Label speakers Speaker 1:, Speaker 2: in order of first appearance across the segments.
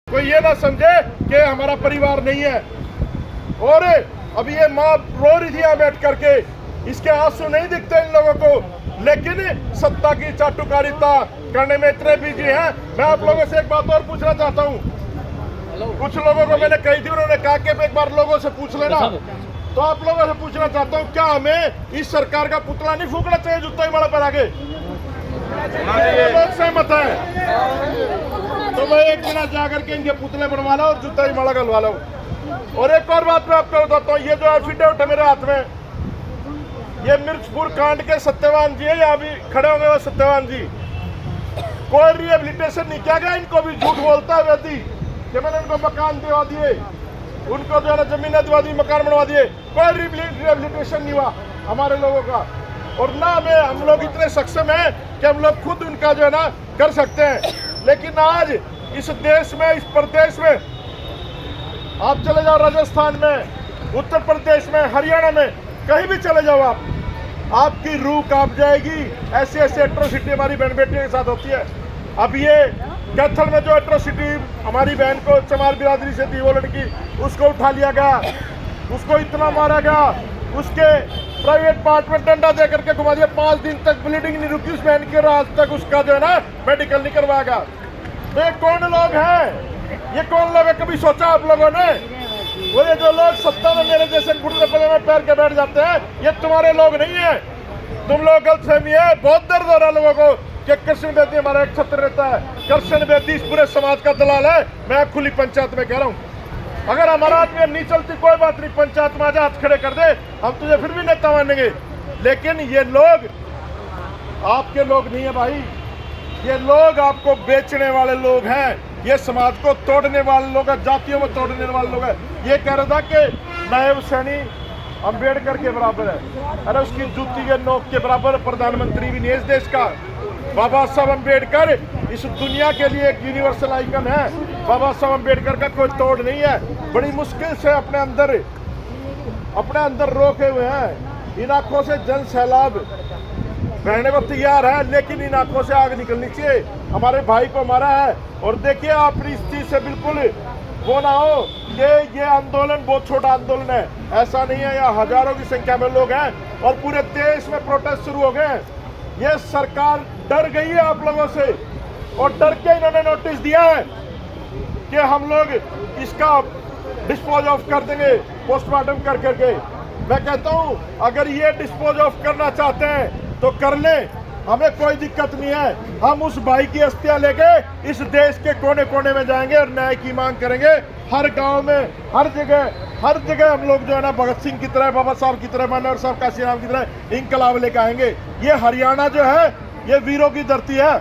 Speaker 1: कोई ये ना समझे कि हमारा परिवार नहीं है। और अभी ये माँ रो रही थी यहाँ बैठ करके, इसके आंसू नहीं दिखते इन लोगों को, लेकिन सत्ता की चाटुकारिता करने में इतने बिजी हैं। मैं आप लोगों से एक बात और पूछना चाहता हूँ। कुछ लोगों को मैंने कही थी, उन्होंने कहा कि एक बार लोगों से पूछ लेना, तो आप लोगों से पूछना चाहता हूँ, क्या हमें इस सरकार का पुतला नहीं फूकना चाहिए जूता ही माड़ा पर आगे? लोग सहमत है तो मैं एक दिन जाकर के इनके पुतले बनवा ला और जूता ही माड़ा गलवा ला। और एक और बात मैं आपको बताता हूँ, ये जो एफिडेविट है मेरे हाथ में, ये मिर्चपुर कांड के सत्यवान जी है, यहाँ भी खड़े होंगे वो सत्यवान जी। कोई रिहेबिलिटेशन नहीं किया गया, इनको भी झूठ बोलता है व्यक्ति कि मैंने उनको मकान दिवा दिए, उनको जो है ना जमीनें दिवा दी, मकान बनवा दिए। कोई रिहेबिलिटेशन नहीं हुआ हमारे लोगों का। और ना हम लोग इतने सक्षम हैं कि हम लोग खुद उनका जो है ना कर सकते हैं। लेकिन आज इस देश में, इस प्रदेश में, आप चले जाओ राजस्थान में, उत्तर प्रदेश में, हरियाणा में, कहीं भी चले जाओ आपकी रूह कांप जाएगी। ऐसी ऐसी एट्रोसिटी हमारी बहन बेटियों के साथ होती है। अब ये कैथल में जो एट्रोसिटी हमारी बहन को चमार बिरादरी से थी, वो लड़की, उसको उठा लिया गया, उसको इतना मारा गया, उसके प्राइवेट पार्ट में डंडा दे करके घुमा दिया। 5 दिन तक ब्लीडिंग नहीं रुकी उस बहन की, और आज तक उसका जो है ना मेडिकल नहीं करवाया गया। तो ये कौन लोग हैं? ये कौन लोग है? कभी सोचा आप लोगों ने? वो ये जो लोग सत्ता में मेरे जैसे घुटने पले में पैर के बैठ जाते हैं, ये तुम्हारे लोग नहीं है। तुम लोग गलतफहमी है। बहुत दर्द हो रहा है लोगों को कि कृष्ण बेदी हमारा एक छत्र रहता है। कृष्ण बेदी इस पूरे समाज का दलाल है। मैं खुली पंचायत में कह रहा हूँ, अगर हमारा आदमी नहीं चलती कोई बात नहीं, पंचायत में आजा हाथ खड़े कर दे, हम तुझे फिर भी नेता मानेंगे। लेकिन ये लोग आपके लोग नहीं है भाई, ये लोग आपको बेचने वाले लोग हैं, ये समाज को तोड़ने वाले लोग हैं, जातियों में तोड़ने वाले लोग हैं। ये कह रहा था कि नायब सैनी अम्बेडकर के बराबर है, अरे उसकी जूती के नोक के बराबर प्रधानमंत्री भी नहीं है इस देश का। बाबा साहब अम्बेडकर इस दुनिया के लिए एक यूनिवर्सल आइकन है। बाबा साहब अम्बेडकर का कोई तोड़ नहीं है। बड़ी मुश्किल से अपने अंदर रोके हुए हैं। इन आंखों से जन सैलाब बहने को तैयार है, लेकिन इन आंखों से आग निकलनी चाहिए। हमारे भाई को मारा है, और देखिए आप इस चीज से बिल्कुल वो ना हो कि ये आंदोलन बहुत छोटा आंदोलन है। ऐसा नहीं है, यहाँ हजारों की संख्या में लोग हैं और पूरे देश में प्रोटेस्ट शुरू हो गए हैं। ये सरकार डर गई है आप लोगों से, और डर के इन्होंने नोटिस दिया है कि हम लोग इसका डिस्पोज ऑफ कर देंगे पोस्टमार्टम कर करके। मैं कहता हूं, अगर ये डिस्पोज ऑफ करना चाहते हैं तो कर लें, हमें कोई दिक्कत नहीं है। हम उस भाई की अस्थियां लेके इस देश के कोने कोने में जाएंगे और न्याय की मांग करेंगे। हर गांव में, हर जगह हम लोग जो है ना भगत सिंह की तरह, बाबा साहब की तरह, मनोहर साहब, काशीराम की तरह इंकलाब लेके आएंगे। ये हरियाणा जो है ये वीरों की धरती है,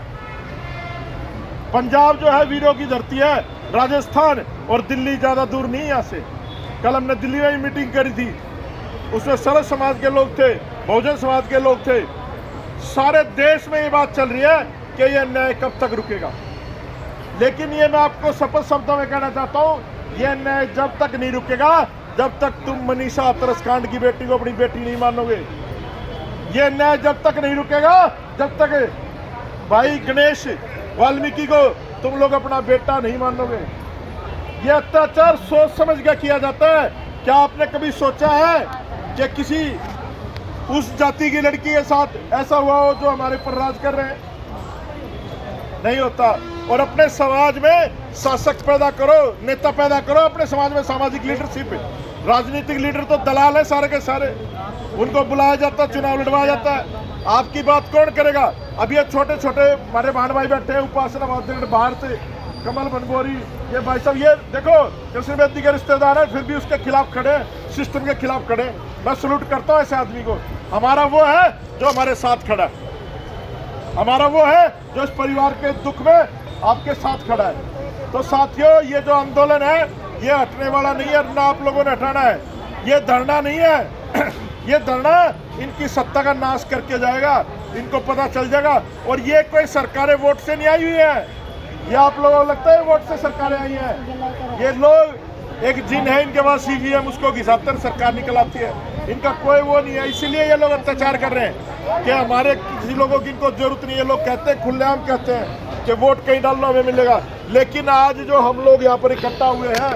Speaker 1: पंजाब जो है वीरों की धरती है, राजस्थान और दिल्ली ज्यादा दूर नहीं यहाँ से। कल हमने दिल्ली में मीटिंग करी थी, उसमें सरस समाज के लोग थे, बहुजन समाज के लोग थे। सारे देश में ये बात चल रही है कि यह न्याय कब तक रुकेगा। लेकिन ये मैं आपको स्पष्ट शब्दों में कहना चाहता हूँ, यह न्याय जब तक नहीं रुकेगा जब तक तुम मनीषा हाथरस-कांड की बेटी को अपनी बेटी नहीं मानोगे। यह न्याय जब तक नहीं रुकेगा जब तक भाई गणेश वाल्मीकि को तुम लोग अपना बेटा नहीं मानोगे। यह अत्याचार सोच समझ के किया जाता है। क्या आपने कभी सोचा है कि किसी उस जाति की लड़की के साथ ऐसा हुआ हो जो हमारे पर राज कर रहे हैं? नहीं होता। और अपने समाज में शासक पैदा करो, नेता पैदा करो, अपने समाज में सामाजिक लीडरशिप। राजनीतिक लीडर तो दलाल है सारे के सारे, उनको बुलाया जाता है, चुनाव लड़वाया जाता है। आपकी बात कौन करेगा? अब ये छोटे छोटे हमारे भाण भाई बैठे हैं, उपासना बाहर से, कमल बनगोरी, ये भाई साहब, ये देखो कृष्ण बेदी के रिश्तेदार है, फिर भी उसके खिलाफ खड़े, सिस्टम के खिलाफ खड़े। मैं सलूट करता हूँ ऐसे आदमी को। हमारा वो है जो हमारे साथ खड़ा है, हमारा वो है जो इस परिवार के दुख में आपके साथ खड़ा है। तो साथियों, ये जो आंदोलन है ये हटने वाला नहीं है, ना आप लोगों ने हटाना है। ये धरना नहीं है ये धरना इनकी सत्ता का नाश करके जाएगा, इनको पता चल जाएगा। और ये कोई सरकारें वोट से नहीं आई हुई है, ये आप लोगों को लगता है वोट से सरकारें आई हैं। ये लोग एक जिन है इनके पास, CVM, उसको घिसाते हैं, सरकार निकल आती है। इनका कोई वो नहीं है, इसीलिए ये लोग अत्याचार कर रहे हैं कि हमारे किसी लोगों की इनको जरूरत नहीं है। ये लोग कहते हैं, खुलेआम कहते हैं कि वोट कहीं डालना हमें मिलेगा। लेकिन आज जो हम लोग यहाँ पर इकट्ठा हुए हैं,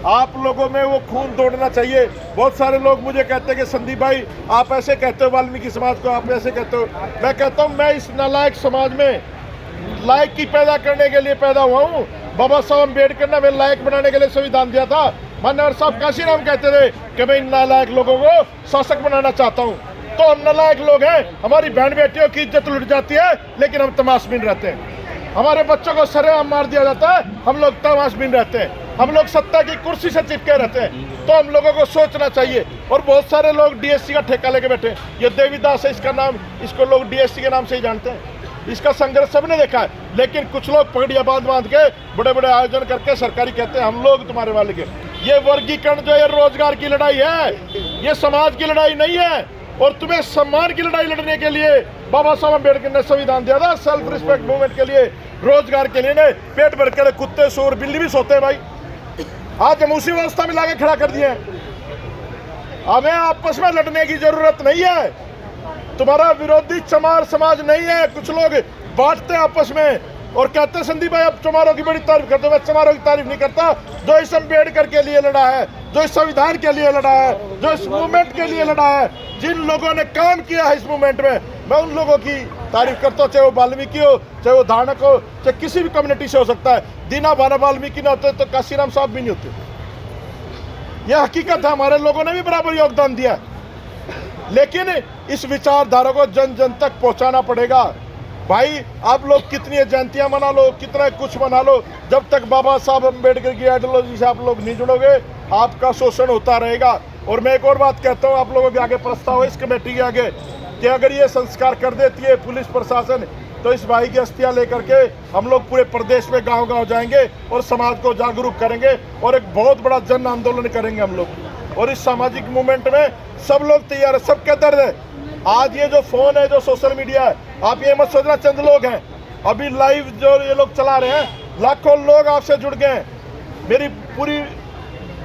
Speaker 1: आप लोगों में वो खून दौड़ना चाहिए। बहुत सारे लोग मुझे कहते हैं कि संदीप भाई आप ऐसे कहते हो वाल्मीकि समाज को, आप ऐसे कहते हो। मैं कहता हूँ मैं इस नालायक समाज में लायक की पैदा करने के लिए पैदा हुआ हूँ। बाबा साहब अम्बेडकर ने हमें लायक बनाने के लिए संविधान दिया था। मनोहर साहब काशीराम कहते थे कि मैं इन नालायक लोगों को शासक बनाना चाहता हूँ। तो हम नालायक लोग हैं, हमारी बहन बेटियों की इज्जत लुट जाती है, लेकिन हम तमाशबीन रहते हैं। हमारे बच्चों को सरेआम मार दिया जाता है, हम लोग तमाशबीन रहते हैं। हम लोग सत्ता की कुर्सी से चिपके रहते हैं। तो हम लोगों को सोचना चाहिए। और बहुत सारे लोग डीएससी का ठेका लेके बैठे। ये देवीदास है इसका नाम, इसको लोग डीएससी के नाम से ही जानते हैं। इसका संघर्ष सबने देखा है। लेकिन कुछ लोग पगड़ियां बांध के बड़े बड़े आयोजन करके सरकारी कहते हैं हम लोग तुम्हारे वाले के। ये वर्गीकरण जो है रोजगार की लड़ाई है, ये समाज की लड़ाई नहीं है। और तुम्हें सम्मान की लड़ाई लड़ने के लिए बाबा साहब अम्बेडकर ने संविधान दिया था, सेल्फ रिस्पेक्ट मूवमेंट के लिए, रोजगार के लिए नहीं। पेट भर के कुत्ते सूर बिल्ली भी सोते हैं भाई। आज हम उसी व्यवस्था में लाके खड़ा कर दिए। हमें आपस में लड़ने की जरूरत नहीं है। तुम्हारा विरोधी चमार समाज नहीं है। कुछ लोग बांटते आपस में और कहते संदीप भाई अब चमारों की बड़ी तारीफ करते। मैं चमारों की तारीफ नहीं करता। जो इस अम्बेडकर के लिए लड़ा है, जो इस संविधान के लिए लड़ा है, जो इस मूवमेंट के लिए लड़ा है, जिन लोगों ने काम किया है इस मूवमेंट में, मैं उन लोगों की तारीफ करता हूँ। चाहे वो वाल्मीकि हो, चाहे वो धानक हो, चाहे किसी भी कम्युनिटी से हो सकता है। दीना भाना वाल्मीकि न होते तो काशीराम साहब भी नहीं होते। यह हकीकत है। हमारे लोगों ने भी बराबर योगदान दिया। लेकिन इस विचारधारा को जन जन तक पहुंचाना पड़ेगा। भाई आप लोग कितनी जयंतियां मना लो, कितना कुछ मना लो, जब तक बाबा साहब अम्बेडकर की आइडियोलॉजी से आप लोग नहीं जुड़ोगे आपका शोषण होता रहेगा। और मैं एक और बात कहता हूं आप लोगों के आगे प्रस्ताव है इस कमेटी के आगे कि अगर ये संस्कार कर देती है पुलिस प्रशासन तो इस भाई की अस्थियां लेकर के हम लोग पूरे प्रदेश में गांव-गांव जाएंगे और समाज को जागरूक करेंगे और एक बहुत बड़ा जन आंदोलन करेंगे हम लोग। और इस सामाजिक मूवमेंट में सब लोग तैयार है, सबके दर्द है। आज ये जो फोन है, जो सोशल मीडिया है, आप ये मत सोचना चंद लोग हैं। अभी लाइव जो ये लोग चला रहे हैं, लाखों लोग आपसे जुड़ गए हैं। मेरी पूरी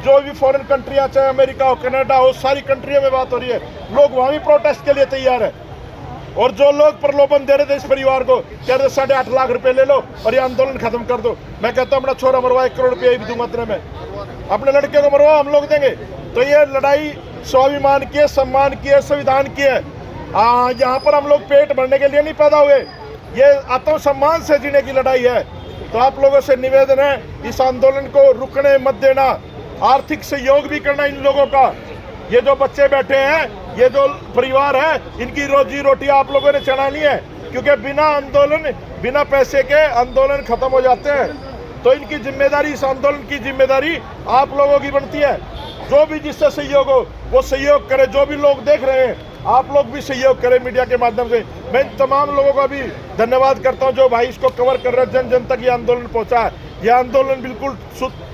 Speaker 1: जो भी फॉरेन कंट्रियां, चाहे अमेरिका हो, कनाडा हो, सारी कंट्रियों में बात हो रही है। लोग वहां भी प्रोटेस्ट के लिए तैयार है। और जो लोग प्रलोभन दे रहे थे इस परिवार को, कह रहे 8.5 लाख रुपए ले लो और ये आंदोलन खत्म कर दो। मैं कहता हूँ अपना छोरा मरवा 1 करोड़ रुपये भी दूंगा तेरे में, अपने लड़के को मरवा हम लोग देंगे। तो ये लड़ाई स्वाभिमान की है, सम्मान की है, संविधान की है। यहाँ पर हम लोग पेट भरने के लिए नहीं पैदा हुए, ये आत्मसम्मान से जीने की लड़ाई है। तो आप लोगों से निवेदन है इस आंदोलन को रुकने मत देना, आर्थिक सहयोग भी करना इन लोगों का। ये जो बच्चे बैठे हैं, ये जो परिवार है, इनकी रोजी रोटी आप लोगों ने चलानी है। क्योंकि बिना आंदोलन, बिना पैसे के आंदोलन खत्म हो जाते हैं। तो इनकी जिम्मेदारी, इस आंदोलन की जिम्मेदारी आप लोगों की बनती है। जो भी जिससे सहयोग हो वो सहयोग करे। जो भी लोग देख रहे हैं आप लोग भी सहयोग करें मीडिया के माध्यम से। मैं इन तमाम लोगों का भी धन्यवाद करता हूं जो भाई इसको कवर कर रहे हैं। जन जन तक ये आंदोलन पहुंचा है। ये आंदोलन बिल्कुल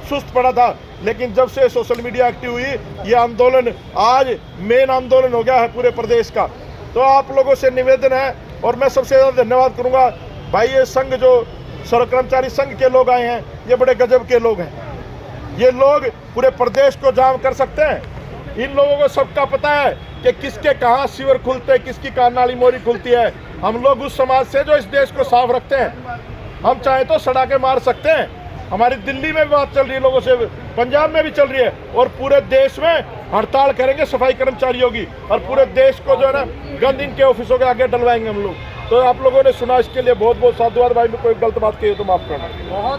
Speaker 1: सुस्त पड़ा था, लेकिन जब से सोशल मीडिया एक्टिव हुई ये आंदोलन आज मेन आंदोलन हो गया है पूरे प्रदेश का। तो आप लोगों से निवेदन है और मैं सबसे ज़्यादा धन्यवाद करूँगा भाई, ये संघ जो सड़क कर्मचारी संघ के लोग आए हैं, ये बड़े गजब के लोग हैं। ये लोग पूरे प्रदेश को जाम कर सकते हैं। इन लोगों को सबका पता है कि किसके कहाँ सीवर खुलते हैं, किसकी कहाँ नाली मोरी खुलती है। हम लोग उस समाज से जो इस देश को साफ रखते हैं। हम चाहे तो सड़ा के मार सकते हैं। हमारी दिल्ली में भी बात चल रही है लोगों से, पंजाब में भी चल रही है, और पूरे देश में हड़ताल करेंगे सफाई कर्मचारियों की, और पूरे देश को जो है ना गंद इनके ऑफिसों के आगे डलवाएंगे हम लोग। तो आप लोगों ने सुना, इसके लिए बहुत बहुत साधुवाद। भाई में कोई गलत बात कही तो माफ करना।